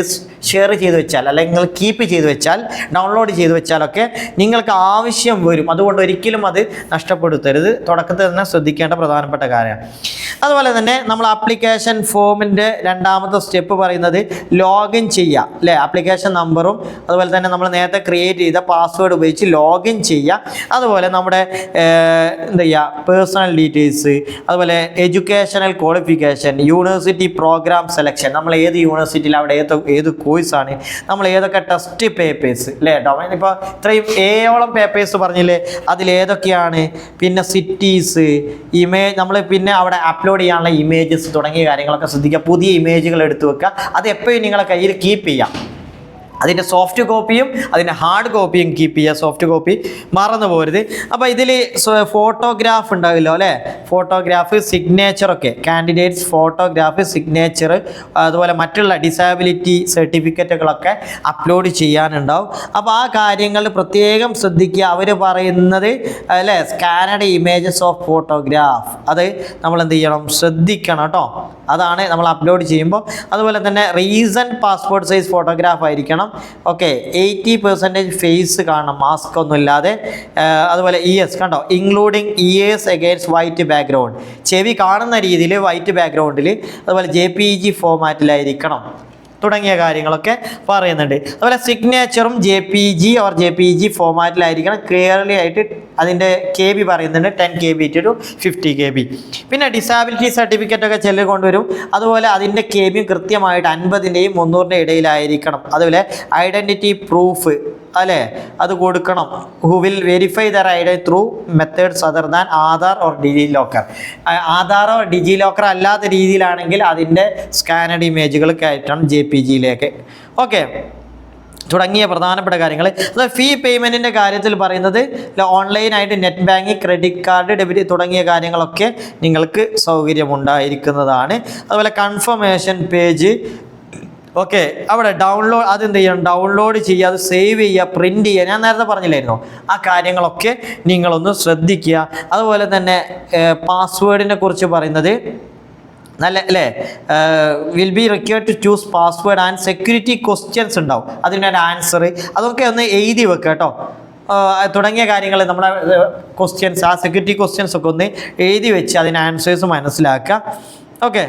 ഷെയർ ചെയ്ത് വെച്ചാൽ, അല്ലെങ്കിൽ നിങ്ങൾ കീപ്പ് ചെയ്ത് വെച്ചാൽ, ഡൗൺലോഡ് ചെയ്ത് വെച്ചാലൊക്കെ നിങ്ങൾക്ക് ആവശ്യം വരും. അതുകൊണ്ട് ഒരിക്കലും അത് നഷ്ടപ്പെടുത്തരുത്. തുടക്കത്തിൽ തന്നെ ശ്രദ്ധിക്കേണ്ട പ്രധാനപ്പെട്ട കാര്യമാണ്. അതുപോലെ തന്നെ നമ്മൾ ആപ്ലിക്കേഷൻ ഫോമിൻ്റെ രണ്ടാമത്തെ സ്റ്റെപ്പ് പറയുന്നത് ലോഗിൻ ചെയ്യുക അല്ലേ. ആപ്ലിക്കേഷൻ നമ്പറും അതുപോലെ തന്നെ നമ്മൾ നേരത്തെ ക്രിയേറ്റ് ചെയ്ത പാസ്വേഡ് ഉപയോഗിച്ച് ലോഗിൻ ചെയ്യുക. അതുപോലെ നമ്മുടെ എന്താ ചെയ്യുക, പേഴ്സണൽ ഡീറ്റെയിൽസ്, അതുപോലെ educational qualification, university programme selection, നമ്മൾ ഏത് യൂണിവേഴ്സിറ്റിയിൽ അവിടെ ഏത് കോഴ്സാണ്, നമ്മൾ ഏതൊക്കെ ടെസ്റ്റ് പേപ്പേഴ്സ് അല്ലേ. ഇപ്പോൾ ഇത്രയും 7ഓളം പേപ്പേഴ്സ് പറഞ്ഞില്ലേ, അതിലേതൊക്കെയാണ്, പിന്നെ സിറ്റീസ്, ഇമേജ്, നമ്മൾ പിന്നെ അവിടെ അപ്ലോഡ് ചെയ്യാനുള്ള ഇമേജസ് തുടങ്ങിയ കാര്യങ്ങളൊക്കെ ശ്രദ്ധിക്കുക. പുതിയ ഇമേജുകൾ എടുത്തു വെക്കുക. അത് എപ്പോഴും നിങ്ങളെ കയ്യിൽ കീപ്പ് ചെയ്യാം. അതിൻ്റെ സോഫ്റ്റ് കോപ്പിയും അതിൻ്റെ ഹാർഡ് കോപ്പിയും കീപ്പ് ചെയ്യുക. സോഫ്റ്റ് കോപ്പി മറന്നു പോരുത്. അപ്പോൾ ഇതിൽ ഫോട്ടോഗ്രാഫ് ഉണ്ടാവില്ലോ അല്ലേ. ഫോട്ടോഗ്രാഫ്, സിഗ്നേച്ചറൊക്കെ, കാൻഡിഡേറ്റ്സ് ഫോട്ടോഗ്രാഫ്, സിഗ്നേച്ചർ, അതുപോലെ മറ്റുള്ള ഡിസബിലിറ്റി സർട്ടിഫിക്കറ്റുകളൊക്കെ അപ്ലോഡ് ചെയ്യാനുണ്ടാവും. അപ്പോൾ ആ കാര്യങ്ങൾ പ്രത്യേകം ശ്രദ്ധിക്കുക. അവർ പറയുന്നത് അല്ലേ, സ്കാനഡ് ഇമേജസ് ഓഫ് ഫോട്ടോഗ്രാഫ്, അത് നമ്മൾ എന്ത് ചെയ്യണം, ശ്രദ്ധിക്കണം കേട്ടോ. അതാണ് നമ്മൾ അപ്ലോഡ് ചെയ്യുമ്പോൾ. അതുപോലെ തന്നെ റീസെൻറ്റ് പാസ്പോർട്ട് സൈസ് ഫോട്ടോഗ്രാഫ് ആയിരിക്കണം. ഓക്കെ, 80% ഫേസ് കാണണം, മാസ്ക് ഒന്നും ഇല്ലാതെ. അതുപോലെ ES കണ്ടോ, including ES against white background, ചെവി കാണുന്ന രീതിയിൽ വൈറ്റ് ബാക്ക്ഗ്രൗണ്ടിൽ, അതുപോലെ JPEG ഫോമാറ്റിലായിരിക്കണം തുടങ്ങിയ കാര്യങ്ങളൊക്കെ പറയുന്നുണ്ട്. അതുപോലെ സിഗ്നേച്ചറും JPEG ഫോമാറ്റിലായിരിക്കണം. ക്ലിയർലി ആയിട്ട് അതിൻ്റെ KB പറയുന്നുണ്ട്, 10 KB to 50 KB. പിന്നെ ഡിസാബിലിറ്റി സർട്ടിഫിക്കറ്റ് ഒക്കെ ചിലർ കൊണ്ടുവരും. അതുപോലെ അതിൻ്റെ KB കൃത്യമായിട്ട് 50-ൻ്റെയും 300-ൻ്റെ ഇടയിലായിരിക്കണം. അതുപോലെ ഐഡൻറ്റിറ്റി പ്രൂഫ് അല്ലേ, അത് കൊടുക്കണം. Who will verify their ID through methods other than Aadhaar or DigiLocker. ആധാറോ ഡിജി ലോക്കർ അല്ലാത്ത രീതിയിലാണെങ്കിൽ അതിൻ്റെ സ്കാനഡ് ഇമേജുകൾ കയറ്റണം JPGയിലേക്ക്. ഓക്കെ, തുടങ്ങിയ പ്രധാനപ്പെട്ട കാര്യങ്ങൾ. അത് ഫീ പേയ്മെൻറ്റിൻ്റെ കാര്യത്തിൽ പറയുന്നത് ഓൺലൈനായിട്ട് net banking, credit card, debit തുടങ്ങിയ കാര്യങ്ങളൊക്കെ നിങ്ങൾക്ക് സൗകര്യമുണ്ടായിരിക്കുന്നതാണ്. അതുപോലെ കൺഫർമേഷൻ പേജ്, ഓക്കെ, അവിടെ അതെന്ത് ചെയ്യണം, ഡൗൺലോഡ് ചെയ്യുക, അത് സേവ് ചെയ്യുക, പ്രിൻ്റ് ചെയ്യുക. ഞാൻ നേരത്തെ പറഞ്ഞില്ലായിരുന്നോ, ആ കാര്യങ്ങളൊക്കെ നിങ്ങളൊന്ന് ശ്രദ്ധിക്കുക. അതുപോലെ തന്നെ പാസ്വേഡിനെ കുറിച്ച് പറയുന്നത് നല്ല അല്ലേ, will be required to choose password and security questions ഉണ്ടാവും, അതിനൊരു ആൻസർ, അതൊക്കെ ഒന്ന് എഴുതി വെക്കുക കേട്ടോ. തുടങ്ങിയ കാര്യങ്ങൾ നമ്മുടെ ക്വസ്റ്റ്യൻസ്, ആ സെക്യൂരിറ്റി ക്വസ്റ്റ്യൻസ് ഒക്കെ ഒന്ന് എഴുതി വെച്ച് അതിന് ആൻസേഴ്സ് മനസ്സിലാക്കുക. ഓക്കെ,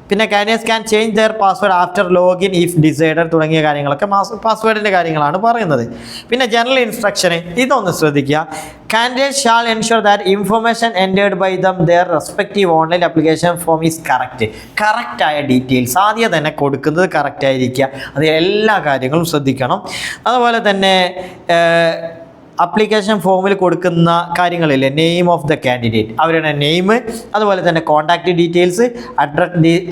പിന്നെ candidates can change there password after login if decided തുടങ്ങിയ കാര്യങ്ങളൊക്കെ പാസ്വേഡിൻ്റെ കാര്യങ്ങളാണ് പറയുന്നത്. പിന്നെ ജനറൽ ഇൻസ്ട്രക്ഷന് ഇതൊന്ന് ശ്രദ്ധിക്കുക. Candidate shall ensure that information entered by them their respective online application form is കറക്റ്റായ ഡീറ്റെയിൽസ് ആദ്യം തന്നെ കൊടുക്കുന്നത് കറക്റ്റായിരിക്കുക. അത് എല്ലാ കാര്യങ്ങളും ശ്രദ്ധിക്കണം. അതുപോലെ തന്നെ അപ്ലിക്കേഷൻ ഫോമിൽ കൊടുക്കുന്ന കാര്യങ്ങളില്ലേ, നെയിം ഓഫ് ദ കാൻഡിഡേറ്റ്, അവരുടെ നെയിം, അതുപോലെ തന്നെ contact details,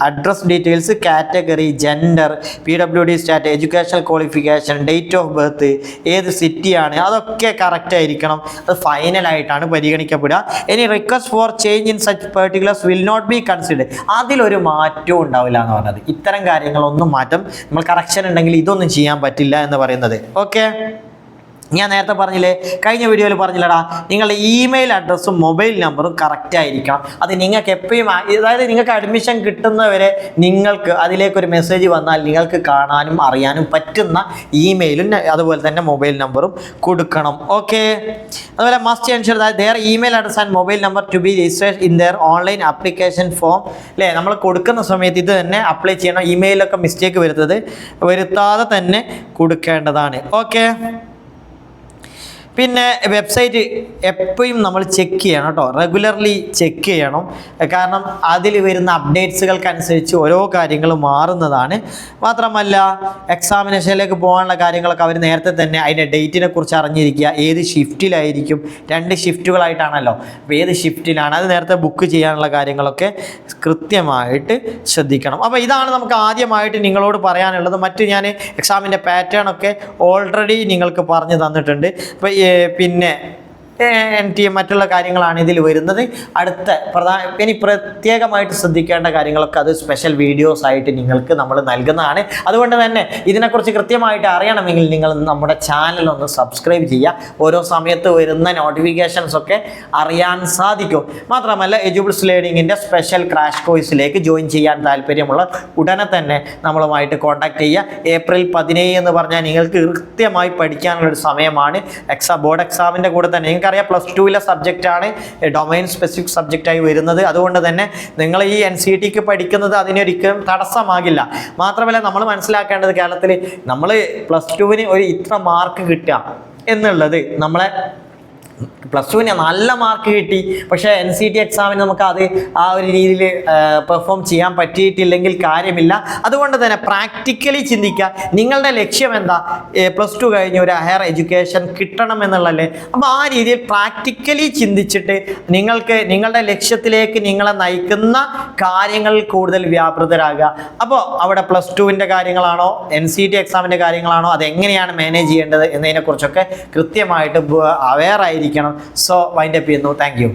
address details, category, gender, PWD stat, educational qualification, date of birth, ഏത് സിറ്റിയാണ്, അതൊക്കെ കറക്റ്റ് ആയിരിക്കണം. അത് ഫൈനലായിട്ടാണ് പരിഗണിക്കപ്പെടുക. ഇനി request for change in such particulars will not be considered, അതിലൊരു മാറ്റവും ഉണ്ടാവില്ല എന്ന് പറഞ്ഞത്. ഇത്തരം കാര്യങ്ങളൊന്നും മാറ്റം, നമ്മൾ കറക്ഷൻ ഉണ്ടെങ്കിൽ ഇതൊന്നും ചെയ്യാൻ പറ്റില്ല എന്ന് പറയുന്നത്. ഓക്കെ, ഞാൻ നേരത്തെ പറഞ്ഞില്ലേ, കഴിഞ്ഞ വീഡിയോയിൽ പറഞ്ഞില്ലടാ, നിങ്ങളുടെ ഇമെയിൽ അഡ്രസ്സും മൊബൈൽ നമ്പറും കറക്റ്റ് ആയിരിക്കണം. അത് നിങ്ങൾക്ക് എപ്പോഴും, അതായത് നിങ്ങൾക്ക് അഡ്മിഷൻ കിട്ടുന്നവരെ നിങ്ങൾക്ക് അതിലേക്കൊരു മെസ്സേജ് വന്നാൽ നിങ്ങൾക്ക് കാണാനും അറിയാനും പറ്റുന്ന ഇമെയിലും അതുപോലെ തന്നെ മൊബൈൽ നമ്പറും കൊടുക്കണം. ഓക്കെ, അതുപോലെ must ensure that there email address and mobile number two B registered in there online application form. അല്ലേ, നമ്മൾ കൊടുക്കുന്ന സമയത്ത് ഇത് തന്നെ അപ്ലൈ ചെയ്യണം. ഇമെയിലൊക്കെ മിസ്റ്റേക്ക് വരുത്താതെ തന്നെ കൊടുക്കേണ്ടതാണ്. ഓക്കെ, പിന്നെ വെബ്സൈറ്റ് എപ്പോഴും നമ്മൾ ചെക്ക് ചെയ്യണം കേട്ടോ, റെഗുലർലി ചെക്ക് ചെയ്യണം. കാരണം അതിൽ വരുന്ന അപ്ഡേറ്റ്സുകൾക്കനുസരിച്ച് ഓരോ കാര്യങ്ങളും മാറുന്നതാണ്. മാത്രമല്ല എക്സാമിനേഷനിലേക്ക് പോകാനുള്ള കാര്യങ്ങളൊക്കെ അവർ നേരത്തെ തന്നെ അതിൻ്റെ ഡേറ്റിനെ കുറിച്ച് അറിഞ്ഞിരിക്കുക. ഏത് ഷിഫ്റ്റിലായിരിക്കും, 2 ഷിഫ്റ്റുകളായിട്ടാണല്ലോ, അപ്പോൾ ഏത് ഷിഫ്റ്റിലാണ് അത് നേരത്തെ ബുക്ക് ചെയ്യാനുള്ള കാര്യങ്ങളൊക്കെ കൃത്യമായിട്ട് ശ്രദ്ധിക്കണം. അപ്പോൾ ഇതാണ് നമുക്ക് ആദ്യമായിട്ട് നിങ്ങളോട് പറയാനുള്ളത്. മറ്റ് ഞാൻ എക്സാമിൻ്റെ പാറ്റേൺ ഒക്കെ ഓൾറെഡി നിങ്ങൾക്ക് പറഞ്ഞു തന്നിട്ടുണ്ട്. അപ്പോൾ പിന്നെ മറ്റുള്ള കാര്യങ്ങളാണ് ഇതിൽ വരുന്നത്. ഇനി പ്രത്യേകമായിട്ട് ശ്രദ്ധിക്കേണ്ട കാര്യങ്ങളൊക്കെ അത് സ്പെഷ്യൽ വീഡിയോസ് ആയിട്ട് നിങ്ങൾക്ക് നമ്മൾ നൽകുന്നതാണ്. അതുകൊണ്ട് തന്നെ ഇതിനെക്കുറിച്ച് കൃത്യമായിട്ട് അറിയണമെങ്കിൽ നിങ്ങൾ നമ്മുടെ ചാനൽ ഒന്ന് സബ്സ്ക്രൈബ് ചെയ്യുക. ഓരോ സമയത്ത് വരുന്ന നോട്ടിഫിക്കേഷൻസ് ഒക്കെ അറിയാൻ സാധിക്കും. മാത്രമല്ല എഡ്യൂബിൾസ് ലേണിങ്ങിൻ്റെ സ്പെഷ്യൽ ക്രാഷ് കോഴ്സിലേക്ക് ജോയിൻ ചെയ്യാൻ താല്പര്യമുള്ള ഉടനെ തന്നെ നമ്മളുമായിട്ട് കോൺടാക്ട് ചെയ്യുക. ഏപ്രിൽ 17 എന്ന് പറഞ്ഞാൽ നിങ്ങൾക്ക് കൃത്യമായി പഠിക്കാനുള്ളൊരു സമയമാണ്. ബോർഡ് എക്സാമിൻ്റെ കൂടെ തന്നെ അറിയാം, +2 സബ്ജക്റ്റാണ് ഡൊമൈൻ സ്പെസിഫിക് സബ്ജക്റ്റായി വരുന്നത്. അതുകൊണ്ട് തന്നെ നിങ്ങൾ ഈ NCETക്ക് പഠിക്കുന്നത് അതിനൊരിക്കലും തടസ്സമാകില്ല. മാത്രമല്ല നമ്മൾ മനസ്സിലാക്കേണ്ടത്, കേരളത്തിൽ നമ്മൾ +2 ഒരു ഇത്ര മാർക്ക് കിട്ടുക എന്നുള്ളത്, നമ്മളെ +2 നല്ല മാർക്ക് കിട്ടി, പക്ഷേ NCET എക്സാമിന് നമുക്ക് ആ ഒരു രീതിയിൽ പെർഫോം ചെയ്യാൻ പറ്റിയിട്ടില്ലെങ്കിൽ കാര്യമില്ല. അതുകൊണ്ട് തന്നെ പ്രാക്ടിക്കലി ചിന്തിക്കുക. നിങ്ങളുടെ ലക്ഷ്യം എന്താ? +2 കഴിഞ്ഞ് ഒരു ഹയർ എഡ്യൂക്കേഷൻ കിട്ടണം എന്നുള്ളതല്ലേ. അപ്പോൾ ആ രീതിയിൽ പ്രാക്ടിക്കലി ചിന്തിച്ചിട്ട് നിങ്ങൾക്ക് നിങ്ങളുടെ ലക്ഷ്യത്തിലേക്ക് നിങ്ങളെ നയിക്കുന്ന കാര്യങ്ങളിൽ കൂടുതൽ വ്യാപൃതരാകുക. അപ്പോൾ അവിടെ +2 കാര്യങ്ങളാണോ, NCET എക്സാമിൻ്റെ കാര്യങ്ങളാണോ, അതെങ്ങനെയാണ് മാനേജ് ചെയ്യേണ്ടത് എന്നതിനെക്കുറിച്ചൊക്കെ കൃത്യമായിട്ട് അവെയർ ആയിരിക്കണം. സോ വൈൻഡ് അപ്പ് ചെയ്യുന്നു. Thank you.